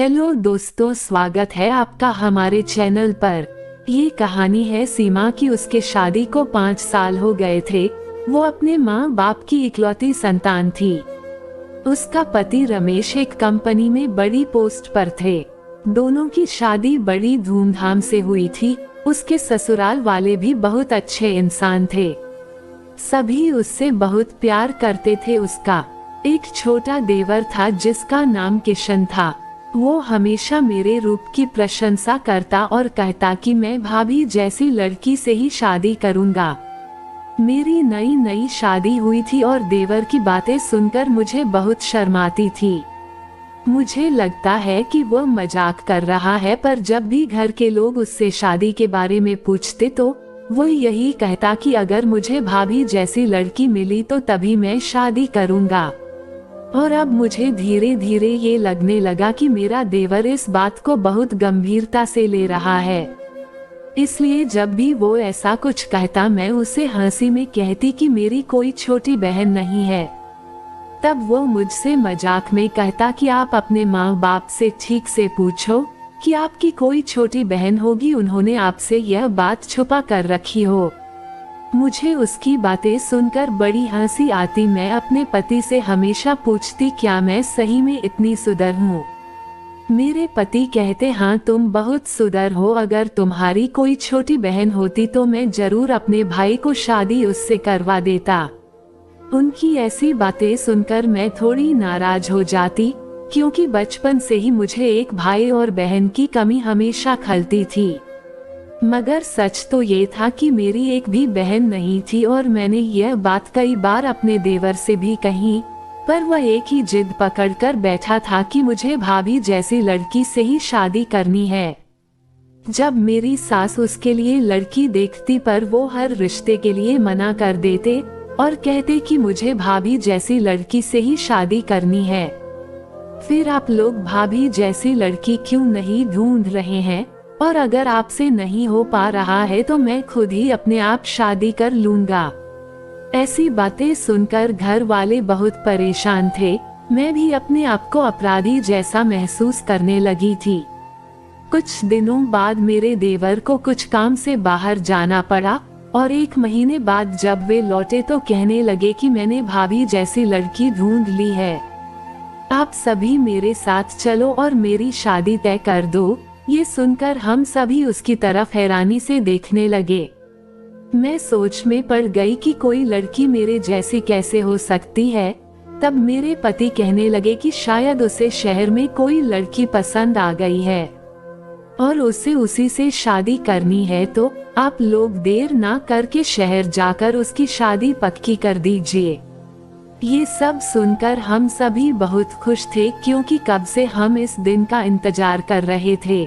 Hello दोस्तों, स्वागत है आपका हमारे चैनल पर। ये कहानी है सीमा की। उसके शादी को 5 साल हो गए थे। वो अपने माँ बाप की इकलौती संतान थी। उसका पति रमेश एक कंपनी में बड़ी पोस्ट पर थे। दोनों की शादी बड़ी धूमधाम से हुई थी। उसके ससुराल वाले भी बहुत अच्छे इंसान थे। सभी उससे बहुत प्यार करते थे। उसका एक छोटा देवर था जिसका नाम किशन था। वो हमेशा मेरे रूप की प्रशंसा करता और कहता कि मैं भाभी जैसी लड़की से ही शादी करूंगा। मेरी नई नई शादी हुई थी और देवर की बातें सुनकर मुझे बहुत शर्माती थी। मुझे लगता है कि वो मजाक कर रहा है, पर जब भी घर के लोग उससे शादी के बारे में पूछते तो वो यही कहता कि अगर मुझे भाभी जैसी लड़की मिली तो तभी मैं शादी करूंगा। और अब मुझे धीरे धीरे ये लगने लगा कि मेरा देवर इस बात को बहुत गंभीरता से ले रहा है। इसलिए जब भी वो ऐसा कुछ कहता मैं उसे हंसी में कहती कि मेरी कोई छोटी बहन नहीं है। तब वो मुझसे मजाक में कहता कि आप अपने माँ बाप से ठीक से पूछो कि आपकी कोई छोटी बहन होगी, उन्होंने आपसे यह बात छुपा कर रखी हो। मुझे उसकी बातें सुनकर बड़ी हंसी आती। मैं अपने पति से हमेशा पूछती क्या मैं सही में इतनी सुंदर हूँ। मेरे पति कहते हाँ तुम बहुत सुंदर हो, अगर तुम्हारी कोई छोटी बहन होती तो मैं जरूर अपने भाई को शादी उससे करवा देता। उनकी ऐसी बातें सुनकर मैं थोड़ी नाराज हो जाती, क्योंकि बचपन से ही मुझे एक भाई और बहन की कमी हमेशा खलती थी। मगर सच तो ये था कि मेरी एक भी बहन नहीं थी और मैंने यह बात कई बार अपने देवर से भी कही, पर वह एक ही जिद पकड़कर बैठा था कि मुझे भाभी जैसी लड़की से ही शादी करनी है। जब मेरी सास उसके लिए लड़की देखती पर वो हर रिश्ते के लिए मना कर देते और कहते कि मुझे भाभी जैसी लड़की से ही शादी करनी है। फिर आप लोग भाभी जैसी लड़की क्यों नहीं ढूंढ रहे हैं, और अगर आपसे नहीं हो पा रहा है तो मैं खुद ही अपने आप शादी कर लूंगा। ऐसी बातें सुनकर घर वाले बहुत परेशान थे। मैं भी अपने आप को अपराधी जैसा महसूस करने लगी थी। कुछ दिनों बाद मेरे देवर को कुछ काम से बाहर जाना पड़ा और 1 महीने बाद जब वे लौटे तो कहने लगे कि मैंने भाभी जैसी लड़की ढूंढ ली है। आप सभी मेरे साथ चलो और मेरी शादी तय कर दो। ये सुनकर हम सभी उसकी तरफ हैरानी से देखने लगे। मैं सोच में पड़ गई कि कोई लड़की मेरे जैसी कैसे हो सकती है। तब मेरे पति कहने लगे कि शायद उसे शहर में कोई लड़की पसंद आ गई है और उसे उसी से शादी करनी है, तो आप लोग देर ना करके शहर जाकर उसकी शादी पक्की कर दीजिए। ये सब सुनकर हम सभी बहुत खुश थे, क्योंकि कब से हम इस दिन का इंतजार कर रहे थे।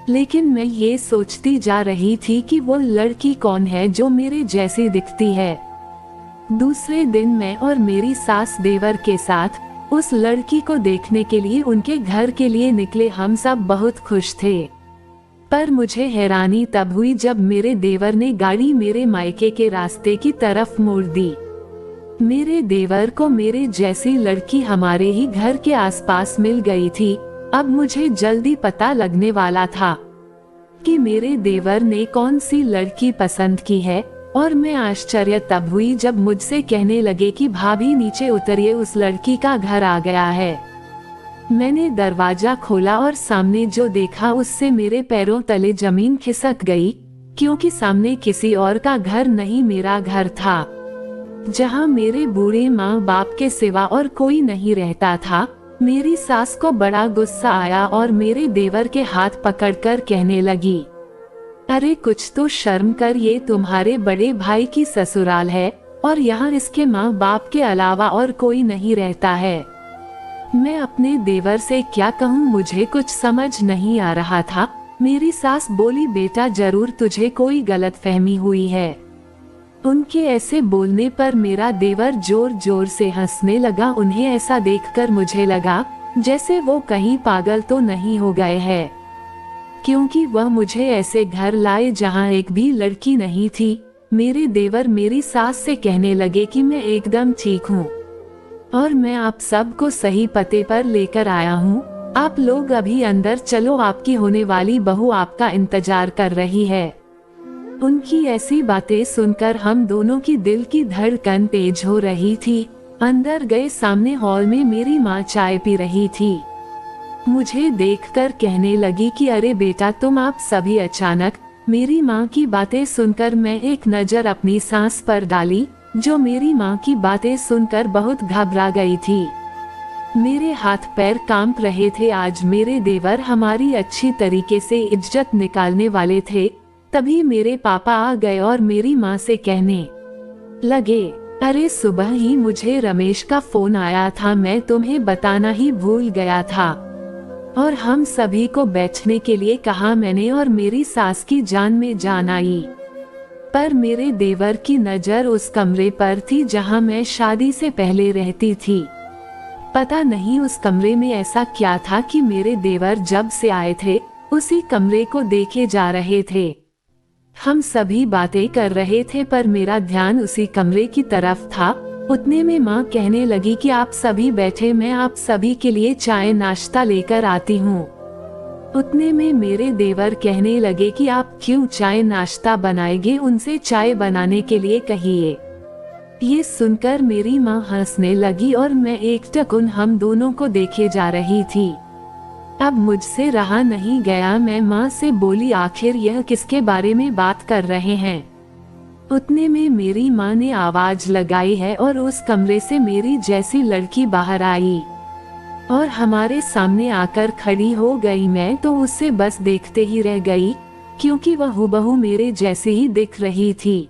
लेकिन मैं ये सोचती जा रही थी कि वो लड़की कौन है जो मेरे जैसी दिखती है। दूसरे दिन मैं और मेरी सास देवर के साथ उस लड़की को देखने के लिए उनके घर के लिए निकले। हम सब बहुत खुश थे, पर मुझे हैरानी तब हुई जब मेरे देवर ने गाड़ी मेरे मायके के रास्ते की तरफ मोड़ दी। मेरे देवर को मेरे जैसी लड़की हमारे ही घर के आसपास मिल गई थी। अब मुझे जल्दी पता लगने वाला था कि मेरे देवर ने कौन सी लड़की पसंद की है, और मैं आश्चर्य तब हुई जब मुझसे कहने लगे कि भाभी नीचे उतरिए, उस लड़की का घर आ गया है। मैंने दरवाजा खोला और सामने जो देखा उससे मेरे पैरों तले जमीन खिसक गई, क्योंकि सामने किसी और का घर नहीं मेरा घर था, जहां मेरे बूढ़े माँ बाप के सिवा और कोई नहीं रहता था। मेरी सास को बड़ा गुस्सा आया और मेरे देवर के हाथ पकड़कर कहने लगी, अरे कुछ तो शर्म कर, ये तुम्हारे बड़े भाई की ससुराल है और यहाँ इसके माँ बाप के अलावा और कोई नहीं रहता है। मैं अपने देवर से क्या कहूँ, मुझे कुछ समझ नहीं आ रहा था। मेरी सास बोली, बेटा जरूर तुझे कोई गलतफहमी हुई है। उनके ऐसे बोलने पर मेरा देवर जोर जोर से हंसने लगा। उन्हें ऐसा देखकर मुझे लगा जैसे वो कहीं पागल तो नहीं हो गए हैं, क्योंकि वह मुझे ऐसे घर लाए जहां एक भी लड़की नहीं थी। मेरे देवर मेरी सास से कहने लगे कि मैं एकदम ठीक हूँ और मैं आप सबको सही पते पर लेकर आया हूँ। आप लोग अभी अंदर चलो, आपकी होने वाली बहू आपका इंतजार कर रही है। उनकी ऐसी बातें सुनकर हम दोनों की दिल की धड़कन तेज हो रही थी। अंदर गए, सामने हॉल में मेरी माँ चाय पी रही थी। मुझे देखकर कहने लगी कि अरे बेटा, तुम आप सभी अचानक। मेरी माँ की बातें सुनकर मैं एक नज़र अपनी सांस पर डाली, जो मेरी माँ की बातें सुनकर बहुत घबरा गई थी। मेरे हाथ पैर कांप रहे थे। आज मेरे देवर हमारी अच्छी तरीके से इज्जत निकालने वाले थे, तभी मेरे पापा आ गए और मेरी माँ से कहने लगे, अरे सुबह ही मुझे रमेश का फोन आया था, मैं तुम्हें बताना ही भूल गया था। और हम सभी को बैठने के लिए कहा मैंने, और मेरी सास की जान में जान आई। पर मेरे देवर की नजर उस कमरे पर थी जहां मैं शादी से पहले रहती थी। पता नहीं उस कमरे में ऐसा क्या था कि मेरे देवर जब से आए थे उसी कमरे को देखे जा रहे थे। हम सभी बातें कर रहे थे पर मेरा ध्यान उसी कमरे की तरफ था। उतने में माँ कहने लगी कि आप सभी बैठे, मैं आप सभी के लिए चाय नाश्ता लेकर आती हूँ। उतने में मेरे देवर कहने लगे कि आप क्यों चाय नाश्ता बनाएंगे, उनसे चाय बनाने के लिए कहिए। ये सुनकर मेरी माँ हंसने लगी और मैं एकटक उन हम दोनों को देखे जा रही थी। अब मुझसे रहा नहीं गया, मैं माँ से बोली, आखिर यह किसके बारे में बात कर रहे हैं। उतने में मेरी माँ ने आवाज लगाई है और उस कमरे से मेरी जैसी लड़की बाहर आई और हमारे सामने आकर खड़ी हो गई। मैं तो उसे बस देखते ही रह गई, क्योंकि वह हूबहू मेरे जैसी ही दिख रही थी,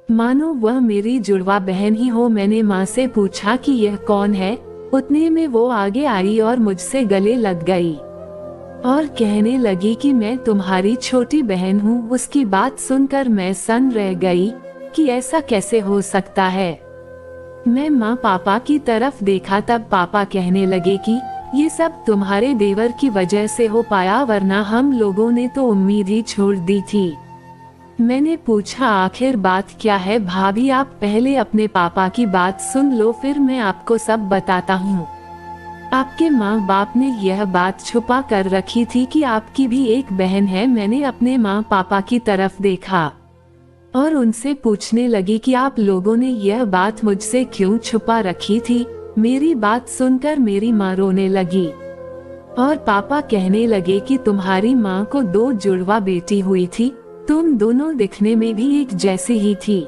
मानो वह मेरी जुड़वा बहन ही हो। मैंने माँ से पूछा कि यह कौन है। उतने में वो आगे आई और मुझसे गले लग गई और कहने लगी कि मैं तुम्हारी छोटी बहन हूँ। उसकी बात सुनकर मैं सन रह गई कि ऐसा कैसे हो सकता है। मैं माँ पापा की तरफ देखा, तब पापा कहने लगे कि ये सब तुम्हारे देवर की वजह से हो पाया, वरना हम लोगों ने तो उम्मीद ही छोड़ दी थी। मैंने पूछा, आखिर बात क्या है भाभी, आप पहले अपने पापा की बात सुन लो, फिर मैं आपको सब बताता हूँ। आपके माँ बाप ने यह बात छुपा कर रखी थी कि आपकी भी एक बहन है। मैंने अपने माँ पापा की तरफ देखा और उनसे पूछने लगी कि आप लोगों ने यह बात मुझसे क्यों छुपा रखी थी। मेरी बात सुनकर मेरी माँ रोने लगी और पापा कहने लगे कि तुम्हारी माँ को 2 जुड़वा बेटी हुई थी, तुम दोनों दिखने में भी एक जैसी ही थी।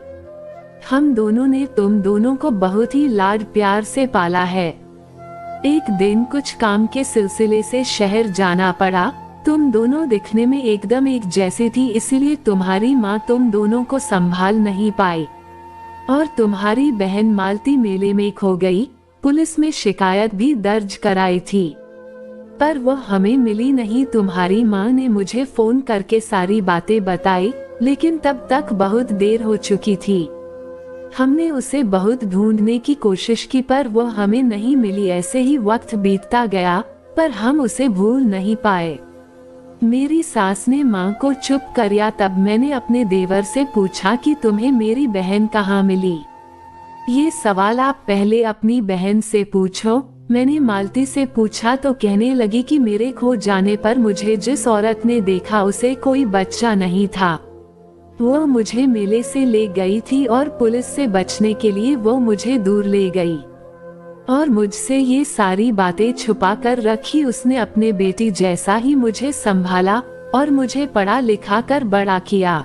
हम दोनों ने तुम दोनों को बहुत ही लाड प्यार से पाला है। एक दिन कुछ काम के सिलसिले से शहर जाना पड़ा। तुम दोनों दिखने में एकदम एक जैसी थी, इसलिए तुम्हारी माँ तुम दोनों को संभाल नहीं पाई और तुम्हारी बहन मालती मेले में खो गई। पुलिस में शिकायत भी दर्ज कराई थी, पर वह हमें मिली नहीं। तुम्हारी माँ ने मुझे फोन करके सारी बातें बताई, लेकिन तब तक बहुत देर हो चुकी थी। हमने उसे बहुत ढूंढने की कोशिश की, पर वह हमें नहीं मिली। ऐसे ही वक्त बीतता गया, पर हम उसे भूल नहीं पाए। मेरी सास ने माँ को चुप कराया। तब मैंने अपने देवर से पूछा कि तुम्हें मेरी बहन कहाँ मिली। ये सवाल आप पहले अपनी बहन से पूछो। मैंने मालती से पूछा तो कहने लगी कि मेरे खो जाने पर मुझे जिस औरत ने देखा उसे कोई बच्चा नहीं था। वो मुझे मेले से ले गई थी और पुलिस से बचने के लिए वो मुझे दूर ले गई और मुझसे ये सारी बातें छुपा कर रखी। उसने अपने बेटी जैसा ही मुझे संभाला और मुझे पढ़ा लिखा कर बड़ा किया।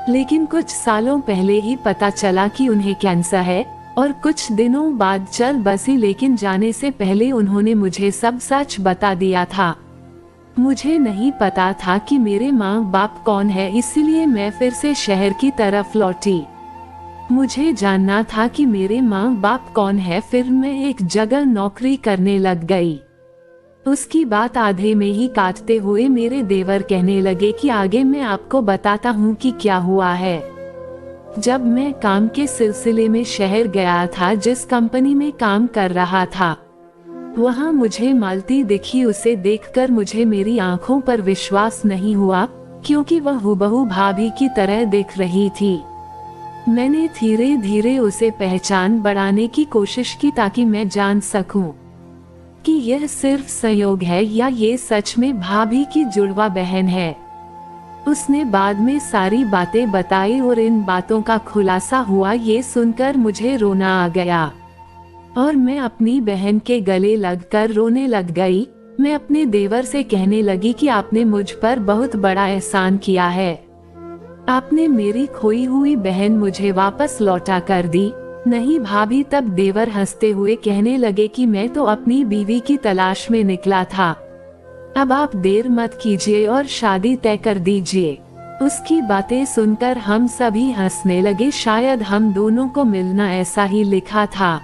लेकिन कुछ सालों पहले ही पता चला कि उन्हें कैंसर है और कुछ दिनों बाद चल बसी, लेकिन जाने से पहले उन्होंने मुझे सब सच बता दिया था। मुझे नहीं पता था कि मेरे माँ बाप कौन है, इसलिए मैं फिर से शहर की तरफ लौटी। मुझे जानना था कि मेरे माँ बाप कौन है। फिर मैं एक जगह नौकरी करने लग गई। उसकी बात आधे में ही काटते हुए मेरे देवर कहने लगे कि आगे मैं आपको बताता हूँ कि क्या हुआ है। जब मैं काम के सिलसिले में शहर गया था, जिस कंपनी में काम कर रहा था, वहाँ मुझे मालती दिखी। उसे देखकर मुझे मेरी आंखों पर विश्वास नहीं हुआ, क्योंकि वह हूबहू भाभी की तरह दिख रही थी। मैंने धीरे धीरे उसे पहचान बढ़ाने की कोशिश की ताकि मैं जान सकूं कि यह सिर्फ संयोग है या ये सच में भाभी की जुड़वा बहन है। उसने बाद में सारी बातें बताई और इन बातों का खुलासा हुआ। ये सुनकर मुझे रोना आ गया और मैं अपनी बहन के गले लगकर रोने लग गई। मैं अपने देवर से कहने लगी कि आपने मुझ पर बहुत बड़ा एहसान किया है, आपने मेरी खोई हुई बहन मुझे वापस लौटा कर दी। नहीं भाभी, तब देवर हंसते हुए कहने लगे कि मैं तो अपनी बीवी की तलाश में निकला था, अब आप देर मत कीजिए और शादी तय कर दीजिए। उसकी बातें सुनकर हम सभी हंसने लगे। शायद हम दोनों को मिलना ऐसा ही लिखा था।